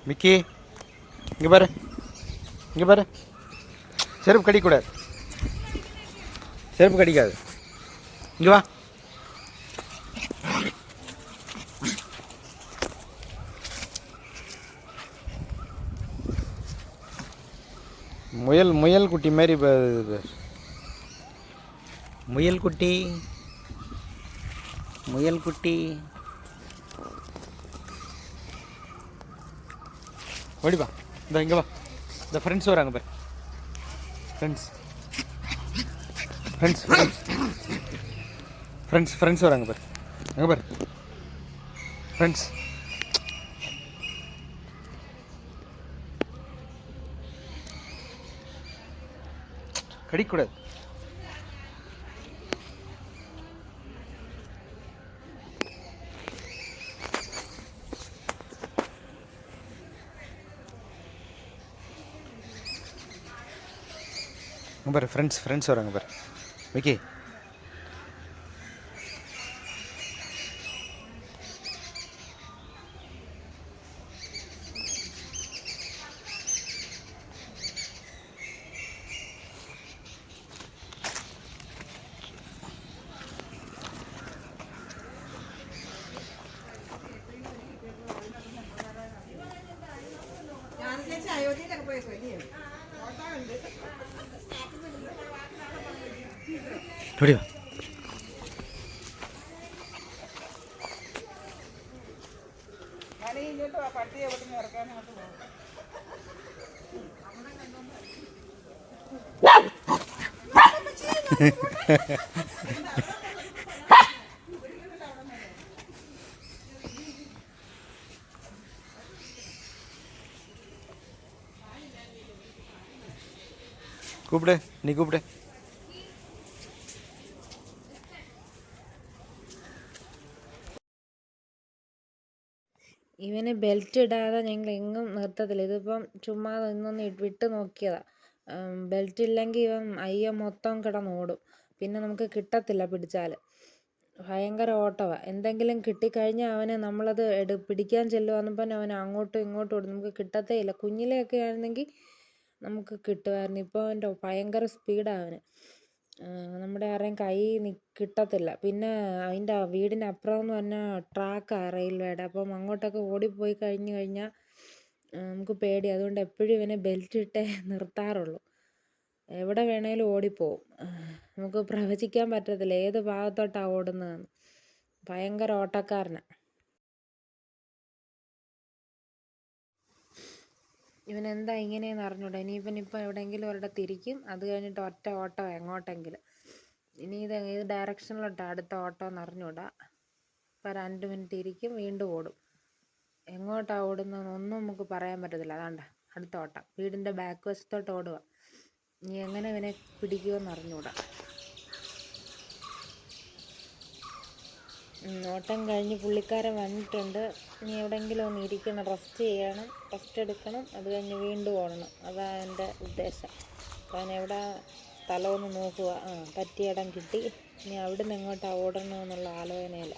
Mickey இங்கே பாரு, இங்கே பாரு. செருப்பு கடிக்கூடாது, செருப்பு கடிக்காது. இங்கே வா. முயல் முயல் குட்டி மாதிரி முயல் குட்டி, முயல் குட்டி ஓடிப்பா. இந்த இங்கே வா. இந்த ஃப்ரெண்ட்ஸ் வராங்க பாரு. ஃப்ரெண்ட்ஸ் ஃப்ரெண்ட்ஸ் ஃப்ரெண்ட்ஸ் ஃப்ரெண்ட்ஸ் வராங்க பாரு. அங்கே பாரு ஃப்ரெண்ட்ஸ். கடிக்கூடாது. பாரு ஃப்ரெண்ட்ஸ் ஃப்ரெண்ட்ஸ் வராங்க பாரு. விக்கி ഓടി വാ. கூப்பிடு, நீ கூப்பிடு. ഇവന് ബെൽറ്റ് ഇടാതെ ഞങ്ങൾ എങ്ങും നിർത്തത്തില്ല. ഇതിപ്പം ചുമ്മാ ഇന്നൊന്ന് വിട്ട് നോക്കിയതാണ്. ബെൽറ്റ് ഇല്ലെങ്കിൽ ഇവൻ അയ്യ മൊത്തം കിടന്നോടും. പിന്നെ നമുക്ക് കിട്ടത്തില്ല പിടിച്ചാൽ. ഭയങ്കര ഓട്ടമാണ്. എന്തെങ്കിലും കിട്ടിക്കഴിഞ്ഞാൽ അവന് നമ്മളത് പിടിക്കാൻ ചെല്ലുവാന്നപ്പം അവൻ അങ്ങോട്ടും ഇങ്ങോട്ടും ഓടും. നമുക്ക് കിട്ടത്തേ ഇല്ല. കുഞ്ഞിലെയൊക്കെ ആയിരുന്നെങ്കിൽ നമുക്ക് കിട്ടുമായിരുന്നു. ഇപ്പോൾ അവൻ്റെ ഭയങ്കര സ്പീഡാണ് അവന്. നമ്മുടെ ആരുടെയും കൈ കിട്ടത്തില്ല. പിന്നെ അതിൻ്റെ വീടിൻ്റെ അപ്പുറം എന്ന് പറഞ്ഞാൽ ട്രാക്കാണ് റെയിൽവേയുടെ. അപ്പം അങ്ങോട്ടൊക്കെ ഓടിപ്പോയി കഴിഞ്ഞാൽ നമുക്ക് പേടിയാണ്. അതുകൊണ്ട് എപ്പോഴും ഇവനെ ബെൽറ്റ് ഇട്ടേ നിർത്താറുള്ളൂ. എവിടെ വേണേലും ഓടിപ്പോവും. നമുക്ക് പ്രവചിക്കാൻ പറ്റത്തില്ല ഏത് ഭാഗത്തോട്ടാണ് ഓടുന്നതെന്ന്. ഭയങ്കര ഓട്ടക്കാരനാണ്. ഇവനെന്താ ഇങ്ങനെയെന്ന് അറിഞ്ഞൂടാ. ഇനിയിപ്പോൾ എവിടെയെങ്കിലും ഒരിടത്തിരിക്കും. അത് കഴിഞ്ഞിട്ട് ഒറ്റ ഓട്ടം എങ്ങോട്ടെങ്കിലും. ഇനി ഇത് ഏത് ഡയറക്ഷനിലോട്ടാണ് അടുത്ത ഓട്ടം എന്ന് അറിഞ്ഞൂടാ. ഇപ്പോൾ 2 മിനിറ്റ് ഇരിക്കും, വീണ്ടും ഓടും. എങ്ങോട്ടാണ് ഓടുന്നതെന്നൊന്നും നമുക്ക് പറയാൻ പറ്റത്തില്ല. അതാണ്ട അടുത്ത ഓട്ടം. വീടിൻ്റെ ബാക്ക് വശത്തോട്ട് ഓടുക. ഇനി എങ്ങനെ ഇവനെ പിടിക്കുമെന്ന് അറിഞ്ഞൂടാ. ഓട്ടം കഴിഞ്ഞ് പുള്ളിക്കാരൻ വന്നിട്ടുണ്ട്. ഇനി എവിടെയെങ്കിലും ഒന്ന് ഇരിക്കണം, റെസ്റ്റ് ചെയ്യണം, റെസ്റ്റ് എടുക്കണം. അത് കഴിഞ്ഞ് വീണ്ടും ഓടണം. അതാണ് എൻ്റെ ഉദ്ദേശം. അപ്പോൾ അവൻ എവിടെ സ്ഥലമൊന്ന് നോക്കുക. പറ്റിയ ഇടം കിട്ടി. ഇനി അവിടെ നിന്ന് എങ്ങോട്ടാണ് ഓടണമെന്നുള്ള ആലോചനയില്ല.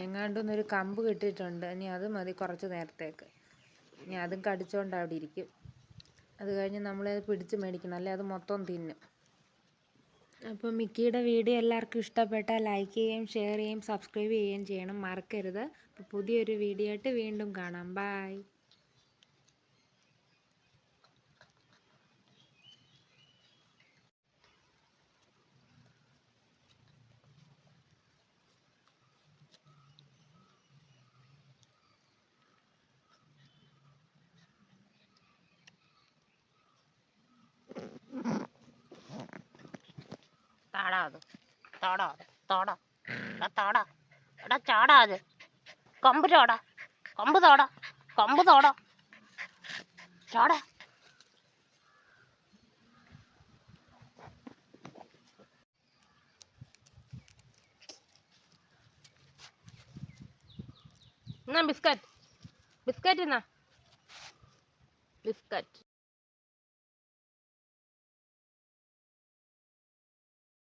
എങ്ങാണ്ടൊന്നൊരു കമ്പ് കിട്ടിയിട്ടുണ്ട്. ഇനി അത് മതി കുറച്ച് നേരത്തേക്ക്. ഇനി അതും കടിച്ചുകൊണ്ട് അവിടെ ഇരിക്കും. അത് കഴിഞ്ഞ് നമ്മളത് പിടിച്ച് മേടിക്കണം, അല്ലെ അത് മൊത്തം തിന്നും. അപ്പോൾ മിക്കിയുടെ വീഡിയോ എല്ലാവർക്കും ഇഷ്ടപ്പെട്ടാൽ ലൈക്ക് ചെയ്യുകയും ഷെയർ ചെയ്യുകയും സബ്സ്ക്രൈബ് ചെയ്യുകയും ചെയ്യണം, മറക്കരുത്. അപ്പോൾ പുതിയൊരു വീഡിയോ ആയിട്ട് വീണ്ടും കാണാം. ബൈ. താടാ അത്, താടാ താടാ താടാ, എടാ ചാടാ അത്. കമ്പ് ചാടാ, കമ്പ് താടാ, കമ്പ് താടാ, ചാടാ. എന്നാ ബിസ്ക്കറ്റ്, ബിസ്ക്കറ്റ് എന്നാ ബിസ്ക്കറ്റ്.